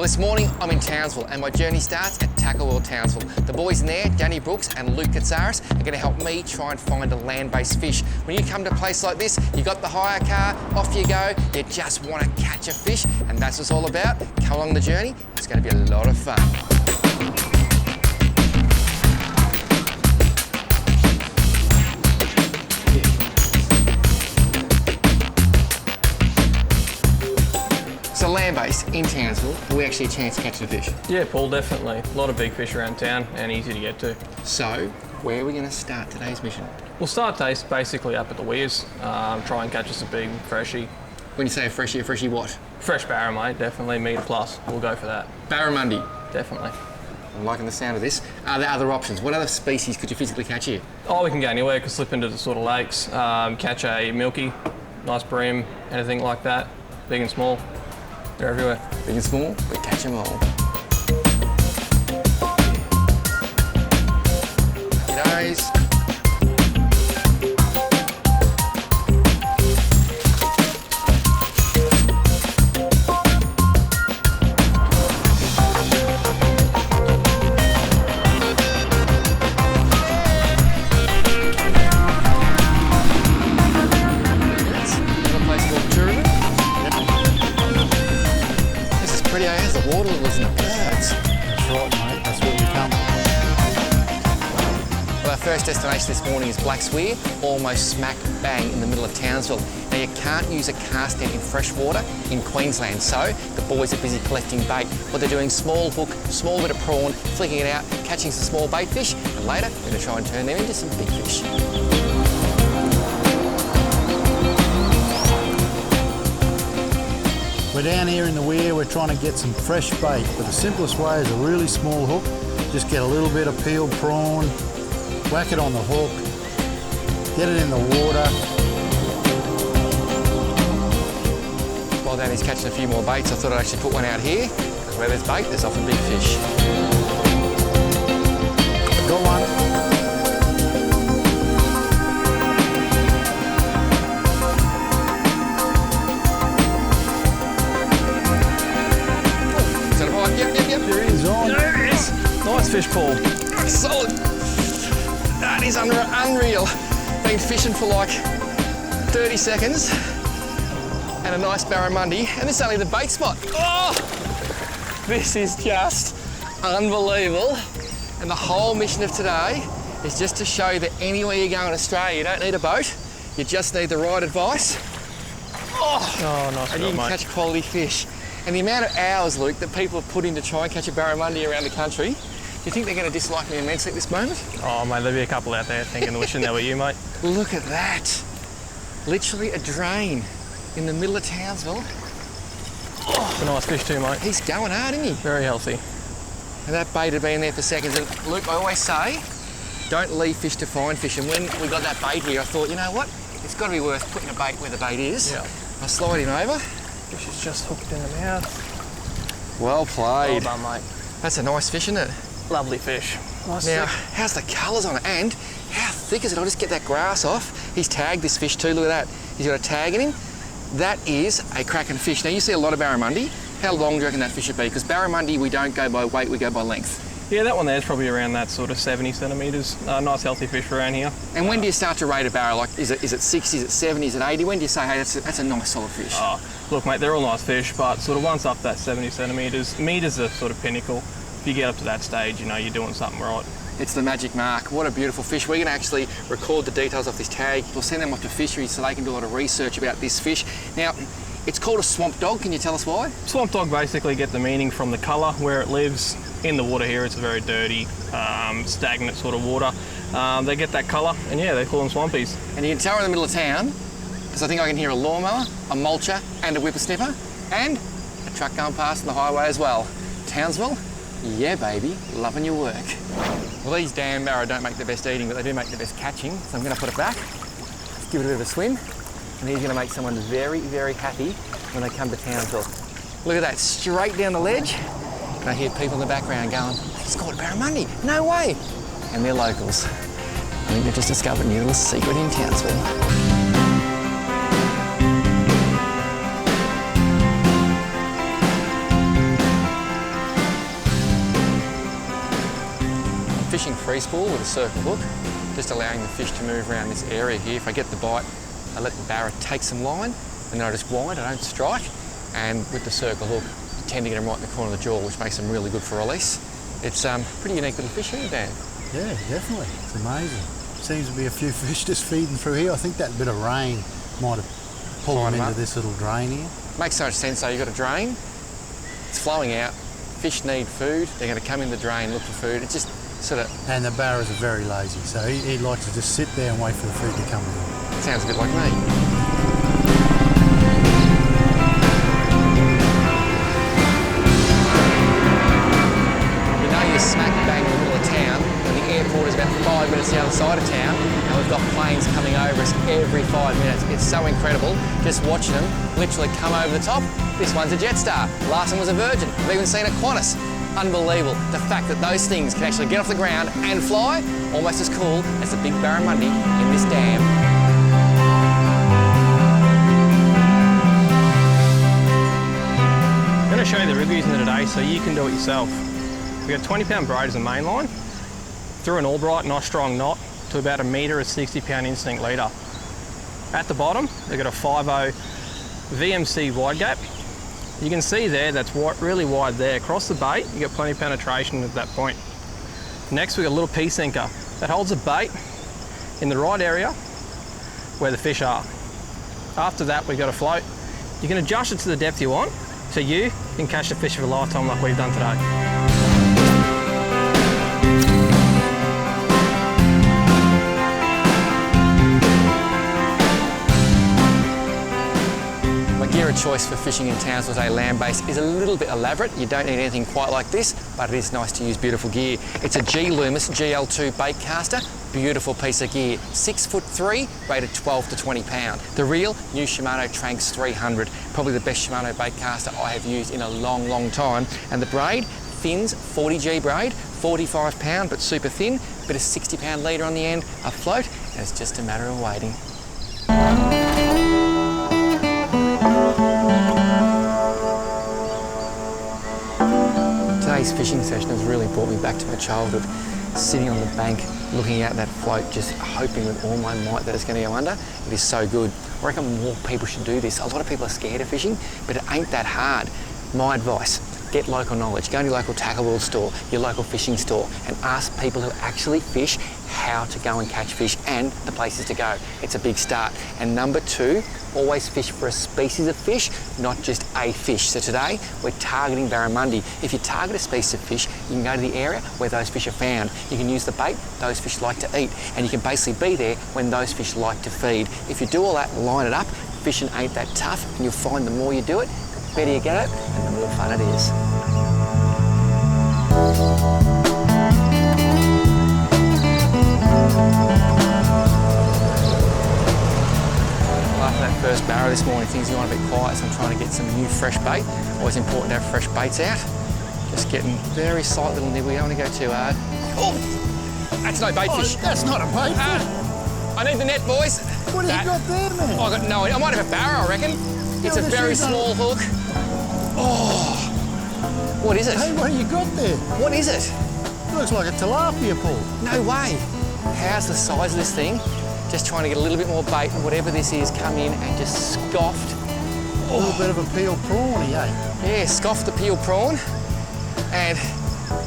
Well, this morning I'm in Townsville and my journey starts at Tackle World Townsville. The boys in there, Danny Brooks and Luke Katsaris, are going to help me try and find a land-based fish. When you come to a place like this, you got the hire car, off you go, you just want to catch a fish, and that's what it's all about. Come along the journey, it's going to be a lot of fun. So land-based in Townsville, are we actually a chance of catching a fish? Yeah, Paul, definitely. A lot of big fish around town and easy to get to. So, where are we going to start today's mission? We'll start basically up at the weirs, try and catch us a big freshie. When you say a freshie what? Fresh barra, mate, definitely, metre plus. We'll go for that. Barramundi? Definitely. I'm liking the sound of this. Are there other options? What other species could you physically catch here? Oh, we can go anywhere, could slip into the sort of lakes, catch a milky, nice bream, anything like that, big and small. They're everywhere. Big and small, we catch them all. G'days. How's the water levels in the birds? That's right, mate. That's where we come. Well, our first destination this morning is Black's Weir, almost smack bang in the middle of Townsville. Now, you can't use a cast net in fresh water in Queensland, so the boys are busy collecting bait. What they're doing, small hook, small bit of prawn, flicking it out, catching some small bait fish, and later we're going to try and turn them into some big fish. We're down here in the weir, we're trying to get some fresh bait, but the simplest way is a really small hook. Just get a little bit of peeled prawn, whack it on the hook, get it in the water. While Danny's catching a few more baits, I thought I'd actually put one out here, because where there's bait, there's often big fish. Got one. Yep. There he is on. There it is. Nice fish, Paul. Solid. That is unreal. Been fishing for like 30 seconds and a nice barramundi, and this is only the bait spot. Oh, this is just unbelievable. And the whole mission of today is just to show that anywhere you go in Australia, you don't need a boat, you just need the right advice. Oh, nice and you can catch quality fish. And the amount of hours, Luke, that people have put in to try and catch a barramundi around the country, do you think they're going to dislike me immensely at this moment? Oh, mate, there'll be a couple out there thinking, wishing they were you, mate. Look at that. Literally a drain in the middle of Townsville. It's a nice fish too, mate. He's going hard, isn't he? Very healthy. And that bait had been there for seconds. And Luke, I always say, don't leave fish to find fish. And when we got that bait here, I thought, you know what? It's got to be worth putting a bait where the bait is. Yeah. I slide him over. Fish is just hooked in the mouth. Well played. Well done, mate. That's a nice fish, isn't it? Lovely fish. Nice Now, fish. how's the colours on it? And how thick is it? I'll just get that grass off. He's tagged this fish too, look at that. He's got a tag in him. That is a cracking fish. Now, you see a lot of barramundi. How long do you reckon that fish should be? Because barramundi, we don't go by weight, we go by length. Yeah, that one there is probably around that sort of 70 centimetres. Nice healthy fish around here. And when do you start to rate a barra? Like, is it 60, is it 70, is it 80? When do you say, hey, that's a nice solid fish? Oh, look, mate, they're all nice fish, but sort of once up that 70 centimetres, metres are sort of pinnacle. If you get up to that stage, you know, you're doing something right. It's the magic mark. What a beautiful fish. We're going to actually record the details of this tag. We'll send them off to fisheries so they can do a lot of research about this fish. Now, it's called a swamp dog. Can you tell us why? Swamp dog basically get the meaning from the colour, where it lives. In the water here, it's a very dirty, stagnant sort of water. They get that colour, and yeah, they call them swampies. And you can tell we're in the middle of town, because I think I can hear a lawnmower, a mulcher, and a whippersnipper, and a truck going past on the highway as well. Townsville, yeah baby, loving your work. Well, these damn barra don't make the best eating, but they do make the best catching, so I'm going to put it back, give it a bit of a swim, and he's going to make someone very, very happy when they come to Townsville. Look at that, straight down the ledge. And I hear people in the background going, he's caught a barramundi, no way. And they're locals. I think they've just discovered a new little secret in Townsville. free spool with a circle hook, just allowing the fish to move around this area here. If I get the bite, I let the barra take some line, and then I just wind, I don't strike, and with the circle hook, I tend to get them right in the corner of the jaw, which makes them really good for release. It's pretty unique little fish here, Dan. Yeah, definitely. It's amazing. Seems to be a few fish just feeding through here. I think that bit of rain might have pulled them into this little drain here. Makes so much sense though. You've got a drain, it's flowing out, fish need food, they're going to come in the drain, look for food. It's just sort of... And the barras are very lazy, so he likes to just sit there and wait for the food to come in. Sounds a bit like me. Smack bang in the middle of town, and the airport is about 5 minutes the other side of town, and we've got planes coming over us every 5 minutes. It's so incredible just watching them literally come over the top. This one's a Jetstar, last one was a Virgin. We've even seen a Qantas. Unbelievable. The fact that those things can actually get off the ground and fly, almost as cool as the big Barramundi in this dam. I'm going to show you the rig we're using today so you can do it yourself. We've got 20-pound braid as a main line, through an Albright nice strong knot to about 1 metre at 60-pound instinct leader. At the bottom, they've got a 5.0 VMC wide gap. You can see there, that's really wide there. Across the bait, you get plenty of penetration at that point. Next, we've got a little P-sinker that holds the bait in the right area where the fish are. After that, we've got a float. You can adjust it to the depth you want, so you can catch the fish for a lifetime like we've done today. Gear of choice for fishing in Townsville's land-based is a little bit elaborate. You don't need anything quite like this, but it is nice to use beautiful gear. It's a G-Loomis GL2 bait caster, beautiful piece of gear. 6'3", rated 12 to 20 pound. The real new Shimano Tranx 300, probably the best Shimano bait caster I have used in a long, long time. And the braid, Finn's 40G braid, 45 pound, but super thin, bit of 60 pound leader on the end, afloat, and it's just a matter of waiting. Today's fishing session has really brought me back to my childhood, sitting on the bank, looking at that float, just hoping with all my might that it's going to go under. It is so good. I reckon more people should do this. A lot of people are scared of fishing, but it ain't that hard. My advice, get local knowledge. Go to your local tackle world store, your local fishing store, and ask people who actually fish how to go and catch fish and the places to go. It's a big start. And number 2, always fish for a species of fish, not just a fish. So today, we're targeting barramundi. If you target a species of fish, you can go to the area where those fish are found. You can use the bait those fish like to eat, and you can basically be there when those fish like to feed. If you do all that and line it up, fishing ain't that tough, and you'll find the more you do it, the better you get it, and the more fun it is. After that first barra this morning, things are going a bit quiet, so I'm trying to get some new fresh bait. Always important to have fresh baits out. Just getting very slight little nibble. You don't want to go too hard. Oh, that's no bait fish. That's not a bait fish. I need the net, boys. What have you got there, man? Oh, I got no idea. I might have a barra, I reckon. It's a very small hook. Oh, what is it? Hey, what have you got there? What is it? Looks like a tilapia pool. No way. How's the size of this thing? Just trying to get a little bit more bait, and whatever this is, come in and just scoffed. A little bit of a peeled prawn, he ate. Yeah, scoffed the peeled prawn. And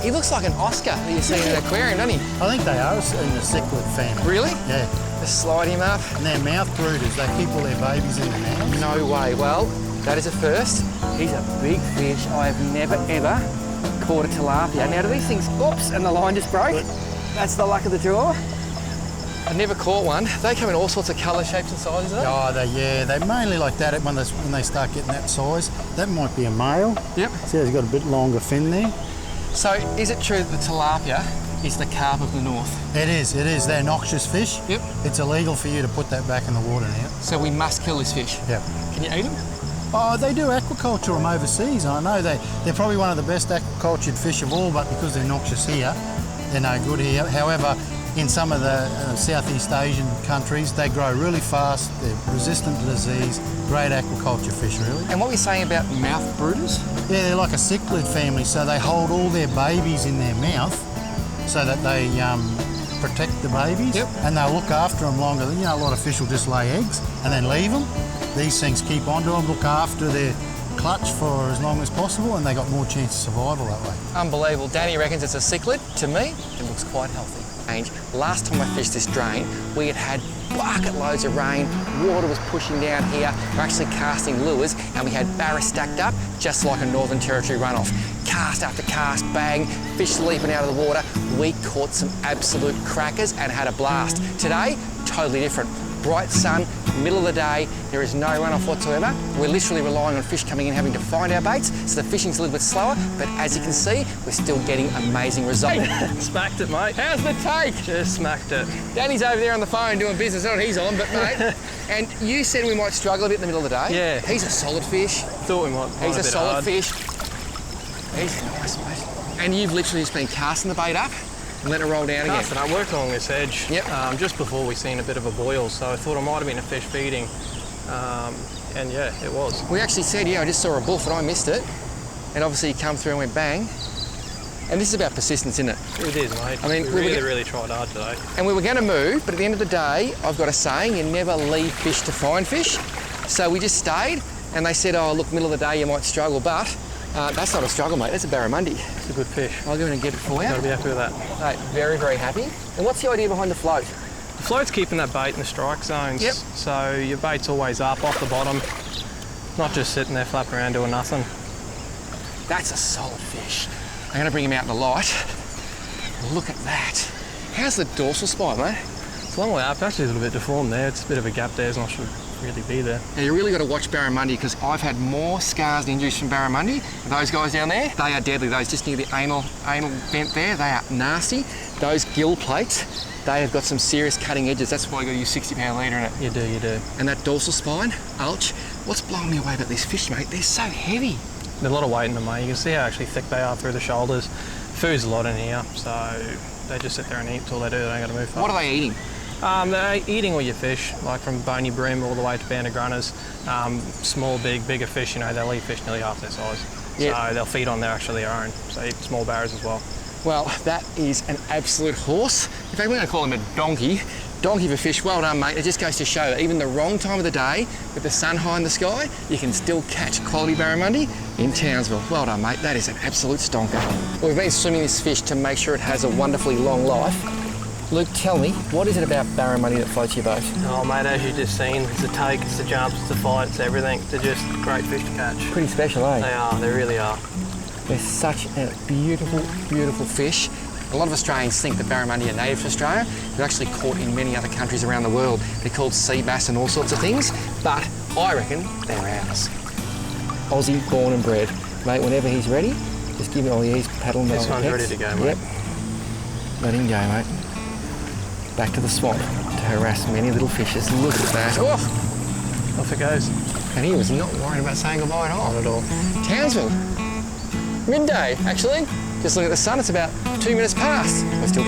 he looks like an Oscar that you see in an aquarium, doesn't he? I think they are in the cichlid family. Really? Yeah. Just slide him up. And they're mouth brooders. They keep all their babies in their mouths. No way. Well, that is a first. He's a big fish. I have never, ever caught a tilapia. Now, do these things, oops, and the line just broke? That's the luck of the draw. I've never caught one. They come in all sorts of colours, shapes and sizes, don't Oh, they're mainly like that when they start getting that size. That might be a male. Yep. See how he's got a bit longer fin there? So, is it true that the tilapia is the carp of the north? It is. They're noxious fish. Yep. It's illegal for you to put that back in the water now. So we must kill this fish? Yep. Can you eat them? Oh, they do aquaculture them overseas. I know they're probably one of the best aquacultured fish of all, but because they're noxious here, they're no good here. However, in some of the Southeast Asian countries, they grow really fast, they're resistant to disease, great aquaculture fish, really. And what were you saying about mouth brooders? Yeah, they're like a cichlid family, so they hold all their babies in their mouth. so that they protect the babies. Yep. And they'll look after them longer. You know, a lot of fish will just lay eggs and then leave them. These things keep onto them, look after their clutch for as long as possible, and they got more chance of survival that way. Unbelievable. Danny reckons it's a cichlid. To me, it looks quite healthy. Last time I fished this drain, we had bucket loads of rain, water was pushing down here, we're actually casting lures, and we had barra stacked up, just like a Northern Territory runoff. Cast after cast, bang, fish leaping out of the water. We caught some absolute crackers and had a blast. Today, totally different. Bright sun, middle of the day, there is no runoff whatsoever. We're literally relying on fish coming in having to find our baits, so the fishing's a little bit slower, but as you can see, we're still getting amazing results. Smacked it, mate. How's the take? Just smacked it. Danny's over there on the phone doing business, not what he's on, but mate, and you said we might struggle a bit in the middle of the day. Yeah. He's a solid fish. Thought we might He's find a bit solid hard. fish. He's nice, mate. And you've literally just been casting the bait up and letting it roll down again. Casting up, worked along this edge. Yep. Just before we seen a bit of a boil, so I thought it might have been a fish feeding. And yeah, it was. We actually said, yeah, I just saw a buff and I missed it. And obviously you come through and went bang. And this is about persistence, isn't it? It is, mate. I mean, we really tried hard today. And we were going to move, but at the end of the day, I've got a saying, you never leave fish to find fish. So we just stayed, and they said, oh, look, middle of the day you might struggle, but that's not a struggle, mate. That's a barramundi. It's a good fish. I'll go in and get it for you. Gotta be happy with that. Mate, very, very happy. And what's the idea behind the float? The float's keeping that bait in the strike zones. Yep. So your bait's always up off the bottom, not just sitting there flapping around doing nothing. That's a solid fish. I'm going to bring him out in the light. Look at that. How's the dorsal spine, mate? It's a long way up. Actually, a little bit deformed there. It's a bit of a gap there. It's not should really be there. Now, you really got to watch barramundi because I've had more scars and injuries from barramundi. Those guys down there, they are deadly. Those just near the anal vent there, they are nasty. Those gill plates, they have got some serious cutting edges. That's why you got to use 60-pound leader in it. You do, you do. And that dorsal spine, ulch, what's blowing me away about these fish, mate? They're so heavy. There's a lot of weight in them, mate. You can see how actually thick they are through the shoulders. Food's a lot in here, so they just sit there and eat until they do. They don't got to move fast. What are they eating? They're eating all your fish, like from bony bream all the way to banded grunners. Small, bigger fish, you know, they'll eat fish nearly half their size. Yeah. So they'll feed on their own. So eat small barras as well. Well, that is an absolute horse. In fact, we're going to call him a donkey. Donkey of a fish. Well done, mate. It just goes to show that even the wrong time of the day, with the sun high in the sky, you can still catch quality barramundi in Townsville. Well done, mate. That is an absolute stonker. We've been swimming this fish to make sure it has a wonderfully long life. Luke, tell me, what is it about barramundi that floats your boat? Oh, mate, as you just seen, it's the take, it's the jumps, it's the fight, it's everything. They're just great fish to catch. Pretty special, eh? They are, they really are. They're such a beautiful, beautiful fish. A lot of Australians think that barramundi are native to Australia. They're actually caught in many other countries around the world. They're called sea bass and all sorts of things, but I reckon they're ours. Aussie, born and bred. Mate, whenever he's ready, just give me all the ease, paddle him. This one's ready to go, mate. Yep. Let him go, mate. Back to the swamp to harass many little fishes. Look at that. Oh! Off it goes. And he was not worried about saying goodbye at all. Not at all. Townsville. Midday, actually. Just look at the sun, it's about 2 minutes past. We're still